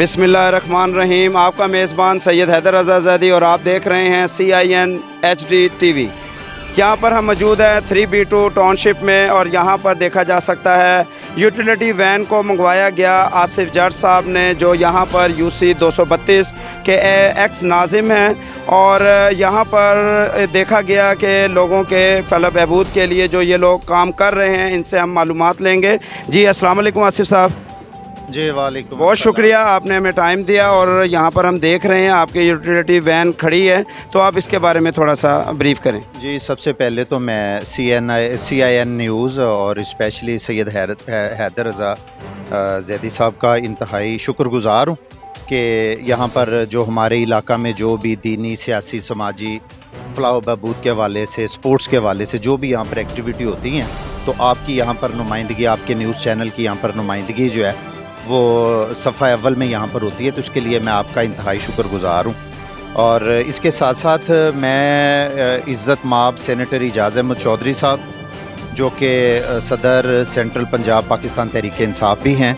बिस्मिल्लाहिर्रहमानिर्रहीम। आपका मेज़बान सैयद हैदर रज़ा ज़ैदी और आप देख रहे हैं CIN HD TV। यहाँ पर हम मौजूद हैं 3B2 टाउनशिप में और यहाँ पर देखा जा सकता है यूटिलिटी वैन को मंगवाया गया आसिफ जट साहब ने, जो यहाँ पर UC 232 के एक्स नाजिम हैं। और यहाँ पर देखा गया कि लोगों के फलाह बहबूद के लिए जो ये लोग काम कर रहे हैं, इनसे हम मालूमात लेंगे। जी अस्सलाम वालेकुम आसिफ साहब। जी वालेकुम, बहुत शुक्रिया, आपने हमें टाइम दिया। और यहाँ पर हम देख रहे हैं आपकी यूटिलिटी वैन खड़ी है, तो आप इसके बारे में थोड़ा सा ब्रीफ करें। जी सबसे पहले तो मैं CIN न्यूज़ और स्पेशली सैयद हैदर रज़ा ज़ैदी साहब का इंतहाई शुक्रगुज़ार हूँ कि यहाँ पर जो हमारे इलाका में जो भी दीनी, सियासी, समाजी, फलाह बहबूद के हवाले से, स्पोर्ट्स के हवाले से जो भी यहाँ पर एक्टिविटी होती हैं, तो आपकी यहाँ पर नुमाइंदगी, आपके न्यूज़ चैनल की यहाँ पर नुमाइंदगी जो है वो सफ़ा अव्वल में यहाँ पर होती है, तो उसके लिए मैं आपका इंतहाई शुक्रगुज़ार हूँ। और इसके साथ साथ मैं इज़्ज़त माब सेनेटर एजाज़ अहमद चौधरी साहब, जो कि सदर सेंट्रल पंजाब पाकिस्तान तहरीक इंसाफ भी हैं,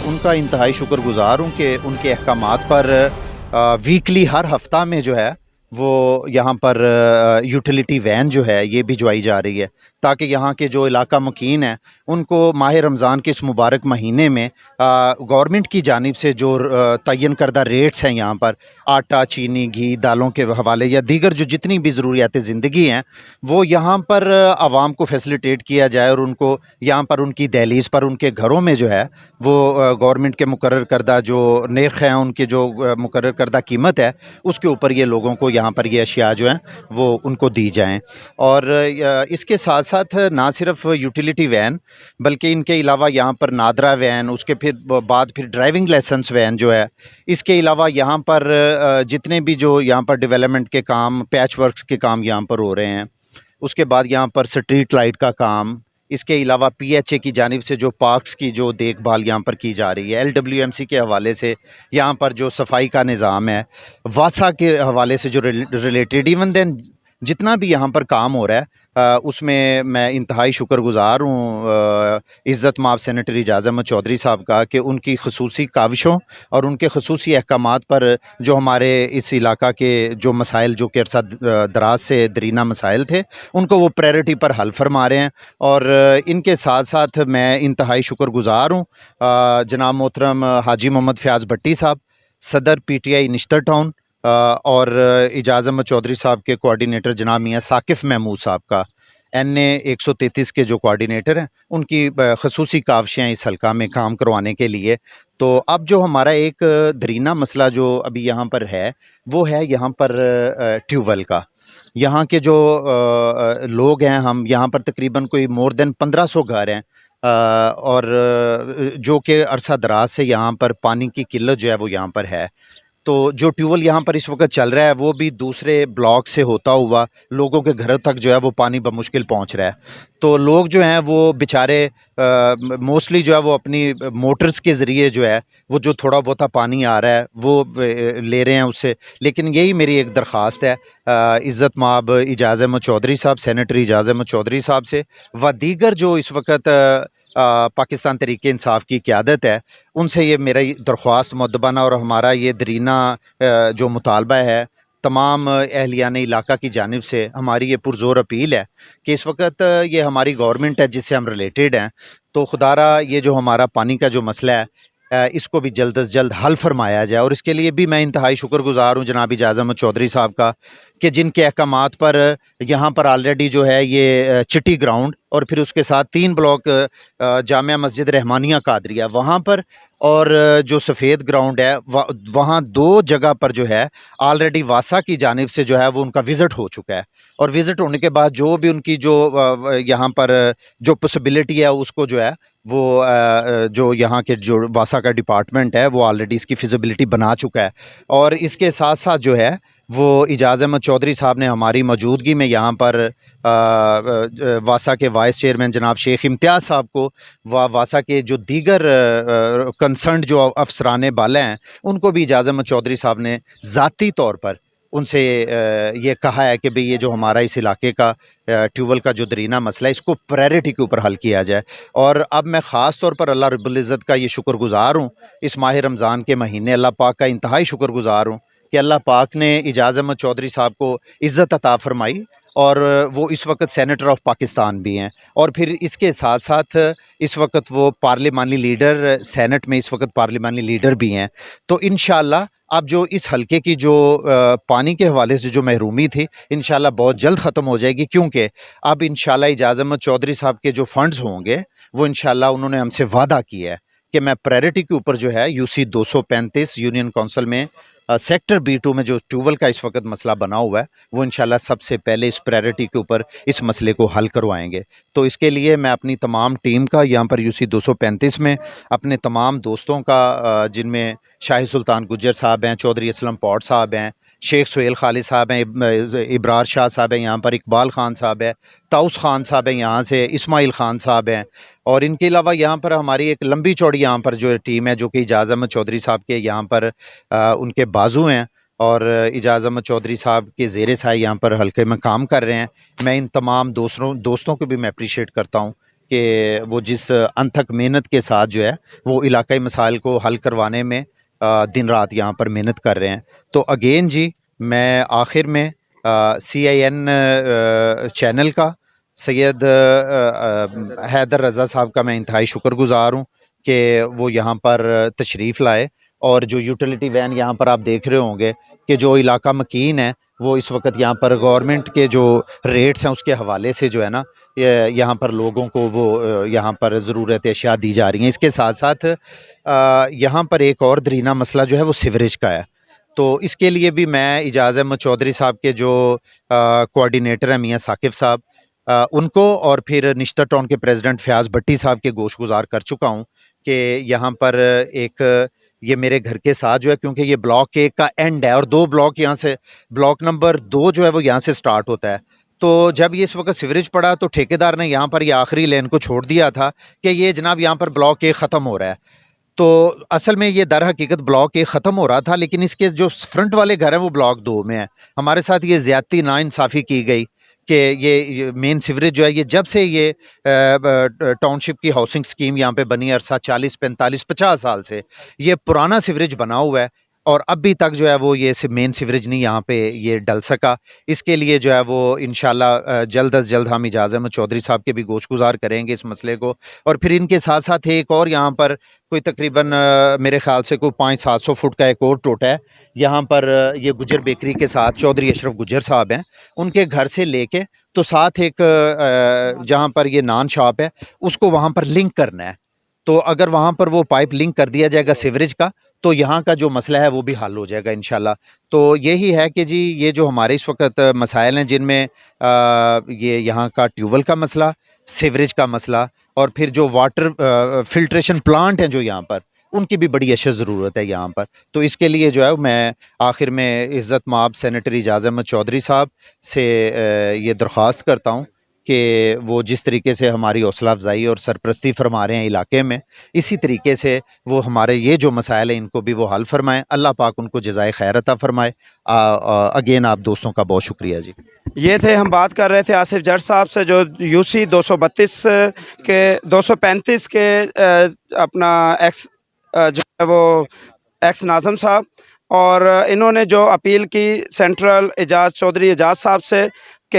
उनका इंतहाई शुक्रगुज़ार हूँ कि उनके अहकामात पर वीकली हर हफ्ता में जो है वो यहाँ पर यूटिलिटी वैन जो है ये भिजवाई जा रही है, ताकि यहाँ के जो इलाका मुकीन हैं उनको माह रमज़ान के इस मुबारक महीने में गवर्नमेंट की जानिब से जो तयन करदा रेट्स हैं यहाँ पर आटा, चीनी, घी, दालों के हवाले या दीगर जो जितनी भी ज़रूरियात ज़िंदगी हैं वो यहाँ पर आवाम को फैसिलिटेट किया जाए और उनको यहाँ पर उनकी दहलीज़ पर, उनके घरों में जो है वो गवर्नमेंट के मुकर्रर करदा जो नर्ख हैं, उनके जो मुकर्रर करदा कीमत है, उसके ऊपर ये लोगों को यहाँ पर ये अशिया जो हैं वो उनको दी जाएँ। और इसके साथ साथ ना सिर्फ यूटिलिटी वैन बल्कि इनके अलावा यहाँ पर नादरा वैन, उसके फिर ड्राइविंग लाइसेंस वैन जो है, इसके अलावा यहाँ पर जितने भी जो यहाँ पर डेवलपमेंट के काम, पैच वर्क्स के काम यहाँ पर हो रहे हैं, उसके बाद यहाँ पर स्ट्रीट लाइट का काम, इसके अलावा PHA की जानिब से जो पार्क्स की जो देखभाल यहाँ पर की जा रही है, LWMC के हवाले से यहाँ पर जो सफाई का निज़ाम है, वासा के हवाले से जो रिलेटेड इवन देन जितना भी यहाँ पर काम हो रहा है उसमें मैं इंतहाई शुक्रगुज़ार हूँ इज़्ज़त माब सेनेटर एजाज़ अहमद चौधरी साहब का कि उनकी खसूसी काविशों और उनके खसूसी अहकामात पर जो हमारे इस इलाका के जो मसाइल जो कि अरसा दराज से दरीना मसाइल थे, उनको वो प्रायोरिटी पर हल फरमा रहे हैं। और इनके साथ साथ मैं इंतहाई शुक्रगुज़ार हूँ जनाब मोहतरम हाजी मोहम्मद फ़याज़ भट्टी साहब, सदर PTI निश्तर टाउन, और एजाज़ अहमद चौधरी साहब के कोऑर्डिनेटर जनाब मियाँ साकिफ़ महमूद साहब का NA 133 के जो कोऑर्डिनेटर हैं, उनकी खसूसी काविशें इस हल्का में काम करवाने के लिए। तो अब जो हमारा एक दरीना मसला जो अभी यहाँ पर है वो है यहाँ पर ट्यूबवेल का। यहाँ के जो लोग हैं, हम यहाँ पर तकरीबन कोई मोर देन 1500 घर हैं और जो कि अरसा दराज से यहाँ पर पानी की किल्लत जो है वो यहाँ पर है। तो जो ट्यूबवेल यहाँ पर इस वक्त चल रहा है वो भी दूसरे ब्लॉक से होता हुआ लोगों के घरों तक जो है वो पानी बमुश्किल पहुँच रहा है। तो लोग जो हैं वो बेचारे मोस्टली जो है वो अपनी मोटर्स के ज़रिए जो है वो जो थोड़ा बहुत पानी आ रहा है वो ले रहे हैं उससे। लेकिन यही मेरी एक दरख्वास्त है इज़्ज़त माब एजाज़ अहमद चौधरी साहब, सेनेटर एजाज़ अहमद चौधरी साहब से व दीगर जो इस वक्त पाकिस्तान तहरीक इंसाफ की क़यादत है, उनसे ये मेरा दरख्वास्त मुअद्दबाना और हमारा ये दरीना जो मुतालबा है तमाम अहलियान इलाका की जानिब से हमारी ये पुरज़ोर अपील है कि इस वक्त ये हमारी गवर्नमेंट है जिससे हम रिलेटेड हैं, तो खुदारा ये जो हमारा पानी का जो मसला है इसको भी जल्द अज़ जल्द हल फरमाया जाए। और इसके लिए भी मैं इंतहाई शुक्रगुज़ार हूँ जनाब एजाज़ अहमद चौधरी साहब का कि जिनके अहकामात पर यहाँ पर ऑलरेडी जो है ये चिट्टी ग्राउंड और फिर उसके साथ 3 ब्लॉक जामिया मस्जिद रहमानिया कादरिया वहाँ पर और जो सफ़ेद ग्राउंड है वहाँ 2 जगह पर जो है ऑलरेडी वासा की जानिब से जो है वो उनका विज़िट हो चुका है। और विज़िट होने के बाद जो भी उनकी जो यहाँ पर जो पॉसिबिलिटी है उसको जो है वो जो यहाँ के जो वासा का डिपार्टमेंट है वो ऑलरेडी इसकी फिजिबिलिटी बना चुका है। और इसके साथ साथ जो है वो एजाज़ अहमद चौधरी साहब ने हमारी मौजूदगी में यहाँ पर वासा के वाइस चेयरमैन जनाब शेख इम्तियाज़ साहब को व वासा के जो दीगर कंसर्न जो अफसरान बाला हैं उनको भी एजाज़ अहमद चौधरी साहब ने ज़ाती तौर पर उनसे ये कहा है कि भाई ये जो हमारा इस इलाके का ट्यूबवेल का जो दरीना मसला है इसको प्रायोरिटी के ऊपर हल किया जाए। और अब मैं ख़ास तौर पर अल्लाह रब्बुल इज़्ज़त का ये शुक्रगुज़ार हूँ, इस माह रमज़ान के महीने अल्लाह पाक का इंतहाई शुक्रगुज़ार हूँ कि अल्लाह पाक ने एजाज़ अहमद चौधरी साहब को इज़्ज़त अता फ़रमाई और वो इस वक्त सेनेटर ऑफ पाकिस्तान भी हैं। और फिर इसके साथ साथ इस वक्त वो पार्लिमानी लीडर, सेनेट में इस वक्त पार्लिमानी लीडर भी हैं। तो इंशाअल्लाह अब जो इस हलके की जो पानी के हवाले से जो महरूमी थी इंशाअल्लाह बहुत जल्द ख़त्म हो जाएगी, क्योंकि अब इंशाअल्लाह एजाज़ अहमद चौधरी साहब के जो फ़ंड्स होंगे वो इंशाअल्लाह उन्होंने हमसे वादा किया है कि मैं प्रायोरिटी के ऊपर जो है यूसी 235 यूनियन काउंसिल में सेक्टर B2 में जो ट्यूबवेल का इस वक्त मसला बना हुआ है वो इंशाल्लाह सबसे पहले इस प्रायोरिटी के ऊपर इस मसले को हल करवाएंगे। तो इसके लिए मैं अपनी तमाम टीम का यहाँ पर यूसी 235 में अपने तमाम दोस्तों का, जिनमें शाही सुल्तान गुज्जर साहब हैं, चौधरी असलम पॉट साहब हैं, शेख सुहेल खालिद साहब हैं, इब्रार शाह साहब हैं, यहाँ पर इकबाल ख़ान साहब है, ताउस ख़ान साहब हैं, यहाँ से इस्माइल ख़ान साहब हैं, और इनके अलावा यहाँ पर हमारी एक लंबी चौड़ी यहाँ पर जो टीम है जो कि एजाज़ अहमद चौधरी साहब के यहाँ पर उनके बाजू हैं और एजाज़ अहमद चौधरी साहब के ज़ेरे साए यहाँ पर हल्के में काम कर रहे हैं। मैं इन तमाम दोस्तों को भी मैं अप्रीशिएट करता हूँ कि वो जिस अनथक मेहनत के साथ जो है वो इलाकाई मसाइल को हल करवाने में दिन रात यहाँ पर मेहनत कर रहे हैं। तो अगेन जी, मैं आखिर में CIN चैनल का सैयद हैदर रज़ा साहब का मैं इंतहाई शुक्रगुज़ार हूँ कि वो यहाँ पर तशरीफ़ लाए, और जो यूटिलिटी वैन यहाँ पर आप देख रहे होंगे कि जो इलाका मकीन है वो इस वक्त यहाँ पर गवर्नमेंट के जो रेट्स हैं उसके हवाले से जो है ना यहाँ पर लोगों को वो यहाँ पर ज़रूरत अशिया दी जा रही हैं। इसके साथ साथ यहाँ पर एक और दरीना मसला जो है वो सीवरेज का है। तो इसके लिए भी मैं एजाज़ अहमद चौधरी साहब के जो कोऑर्डिनेटर हैं मियाँ साकिब साहब, उनको और फिर निश्तर टाउन के प्रेसिडेंट फयाज़ भट्टी साहब के गोशगुजार कर चुका हूँ कि यहाँ पर एक ये मेरे घर के साथ जो है, क्योंकि ये ब्लॉक 1 का एंड है और 2 ब्लॉक यहाँ से, ब्लॉक नंबर 2 जो है वो यहाँ से स्टार्ट होता है। तो जब ये इस वक्त सीवरेज पड़ा तो ठेकेदार ने यहाँ पर ये आखिरी लेन को छोड़ दिया था कि ये जनाब यहाँ पर ब्लॉक 1 ख़त्म हो रहा है। तो असल में ये दर हकीकत ब्लॉक 1 ख़त्म हो रहा था, लेकिन इसके जो फ्रंट वाले घर हैं वो ब्लॉक 2 में है। हमारे साथ ये ज़्यादती नाइंसाफ़ी की गई कि ये मेन सीवरेज जो है ये जब से ये टाउनशिप की हाउसिंग स्कीम यहाँ पे बनी, अरसा 40, 45, 50 साल से ये पुराना सीवरेज बना हुआ है और अभी तक जो है वो ये मेन सीवरेज नहीं यहाँ पे ये डल सका। इसके लिए जो है वो इंशाल्लाह जल्द अज़ जल्द हम एजाज़ अहमद चौधरी साहब के भी गोशगुजार करेंगे इस मसले को। और फिर इनके साथ साथ एक और यहाँ पर कोई तकरीबन मेरे ख्याल से कोई 500-700 फुट का एक और टोटा है। यहाँ पर ये गुजर बेकरी के साथ चौधरी अशरफ गुजर साहब हैं, उनके घर से लेके तो साथ एक जहाँ पर ये नान शॉप है उसको वहाँ पर लिंक करना है। तो अगर वहाँ पर वो पाइप लिंक कर दिया जाएगा सीवरेज का तो यहाँ का जो मसला है वो भी हल हो जाएगा इंशाल्लाह। तो यही है कि जी ये जो हमारे इस वक्त मसाइल हैं जिनमें ये यहाँ का ट्यूबवेल का मसला, सीवरेज का मसला और फिर जो वाटर फिल्ट्रेशन प्लांट हैं जो यहाँ पर, उनकी भी बड़ी अशद ज़रूरत है यहाँ पर। तो इसके लिए जो है मैं आखिर में इज़्ज़त माब सेनेटर एजाज़ अहमद चौधरी साहब से ये दरख्वास्त करता हूँ कि वो जिस तरीके से हमारी हौसला अफजाई और सरपरस्ती फरमा रहे हैं इलाके में, इसी तरीके से वो हमारे ये जो मसाइल हैं इनको भी वो हल फरमाएँ। अल्लाह पाक उनको जज़ाए खैर अता फरमाए। अगेन आप दोस्तों का बहुत शुक्रिया जी। ये थे, हम बात कर रहे थे आसिफ जट साहब से जो यूसी 235 के अपना एक्स जो है वो एक्स नाज़म साहब, और इन्होंने जो अपील की सेंट्रल चौधरी एजाज साहब से कि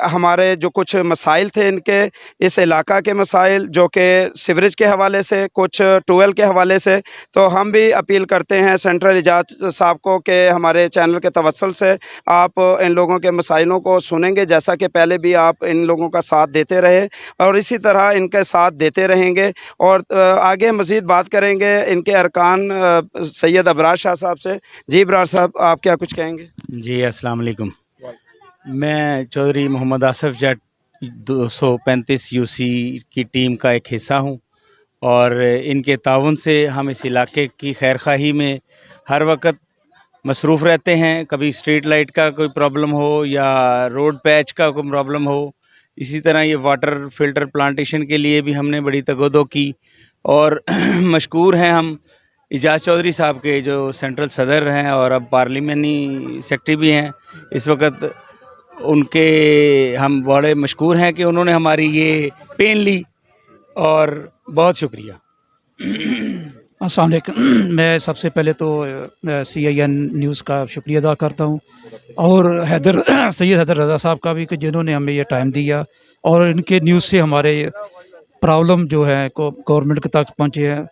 हमारे जो कुछ मसाइल थे इनके इस इलाका के मसाइल जो कि सीवरेज के हवाले से, कुछ ट्यूबवेल के हवाले से, तो हम भी अपील करते हैं सेंट्रल एजाज साहब को कि हमारे चैनल के तवस्सुल से आप इन लोगों के मसाइलों को सुनेंगे, जैसा कि पहले भी आप इन लोगों का साथ देते रहे और इसी तरह इनके साथ देते रहेंगे। और आगे मज़ीद बात करेंगे इनके अरकान सैयद अबरार शाह साहब से। जी अबरार साहब, आप क्या कुछ कहेंगे? जी अस्सलाम वालेकुम। मैं चौधरी मोहम्मद आसिफ जट 235 यूसी की टीम का एक हिस्सा हूं और इनके ताउन से हम इस इलाके की खैरखाही में हर वक्त मसरूफ़ रहते हैं। कभी स्ट्रीट लाइट का कोई प्रॉब्लम हो या रोड पैच का कोई प्रॉब्लम हो, इसी तरह ये वाटर फ़िल्टर प्लांटेशन के लिए भी हमने बड़ी तगोदो की और मशकूर हैं हम इजाज़ चौधरी साहब के जो सेंट्रल सदर हैं और अब पार्लियामेंट्री सेक्रेटरी भी हैं इस वक्त, उनके हम बड़े मशकूर हैं कि उन्होंने हमारी ये पेन ली और बहुत शुक्रिया। अस्सलाम वालेकुम। मैं सबसे पहले तो CIN न्यूज़ का शुक्रिया अदा करता हूँ और सैयद हैदर रज़ा साहब का भी कि जिन्होंने हमें ये टाइम दिया और इनके न्यूज़ से हमारे प्रॉब्लम जो है को गवर्नमेंट तक पहुँचे हैं।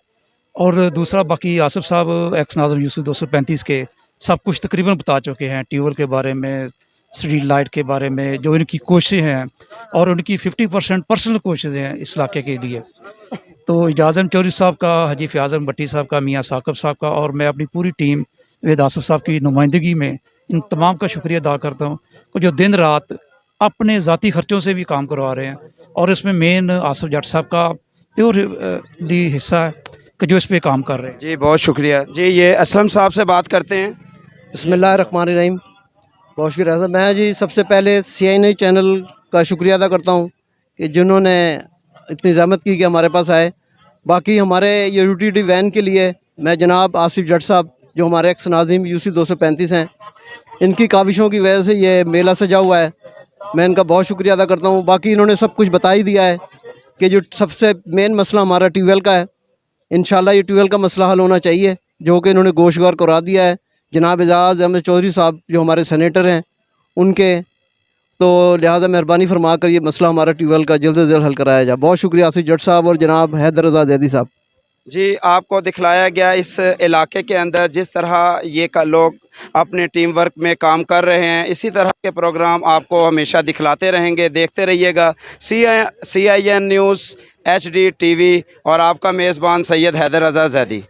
और दूसरा बाकी आसिफ साहब एक्स नाज़िम यूसुफ 235 के सब कुछ तकरीबन बता चुके हैं, ट्यूबवेल के बारे में, स्ट्रीट लाइट के बारे में, जो इनकी कोशिशें हैं और उनकी 50% पर्सनल कोशिशें हैं इस इलाके के लिए। तो इजाज़म चौधरी साहब का, हाजी फ़याज़ भट्टी साहब का, मियाँ साकिब साहब का और मैं अपनी पूरी टीम वेद आसिफ साहब की नुमाइंदगी में इन तमाम का शुक्रिया अदा करता हूँ जो दिन रात अपने ज़ाती ख़र्चों से भी काम करवा रहे हैं। और इसमें मेन आसिफ जट साहब का प्योरली हिस्सा है कि जो इस पे काम कर रहे हैं। जी बहुत शुक्रिया। जी ये असलम साहब से बात करते हैं। बिस्मिल्लाहिर्रहमानिर्रहीम। बहुत शुक्रिया सर। मैं जी सबसे पहले CIN चैनल का शुक्रिया अदा करता हूँ कि जिन्होंने इतनी ज़हमत की कि हमारे पास आए। बाकी हमारे ये यूटिलिटी वैन के लिए मैं जनाब आसिफ जट साहब जो हमारे एक्स नाज़िम यूसी 235 हैं, इनकी काविशों की वजह से ये मेला सजा हुआ है। मैं इनका बहुत शुक्रिया अदा करता हूँ। बाकी इन्होंने सब कुछ बता ही दिया है कि जो सबसे मेन मसला हमारा ट्यूबवेल का है, इंशाल्लाह ये ट्यूबवेल का मसला हल होना चाहिए, जो कि इन्होंने गोशगवार करा दिया है जनाब एजाज़ अहमद चौधरी साहब जो हमारे सेनेटर हैं उनके। तो लिहाजा मेहरबानी फरमा कर ये मसला हमारा ट्यूबवेल का जल्द से जल्द हल कराया जाए। बहुत शुक्रिया आसिफ जट साहब और जनाब हैदर रज़ा जैदी साहब। जी आपको दिखलाया गया इस इलाके के अंदर जिस तरह ये का लोग अपने टीम वर्क में काम कर रहे हैं, इसी तरह के प्रोग्राम आपको हमेशा दिखलाते रहेंगे। देखते रहिएगा CIN न्यूज़ HD TV और आपका मेज़बान सैयद हैदर रज़ा जैदी।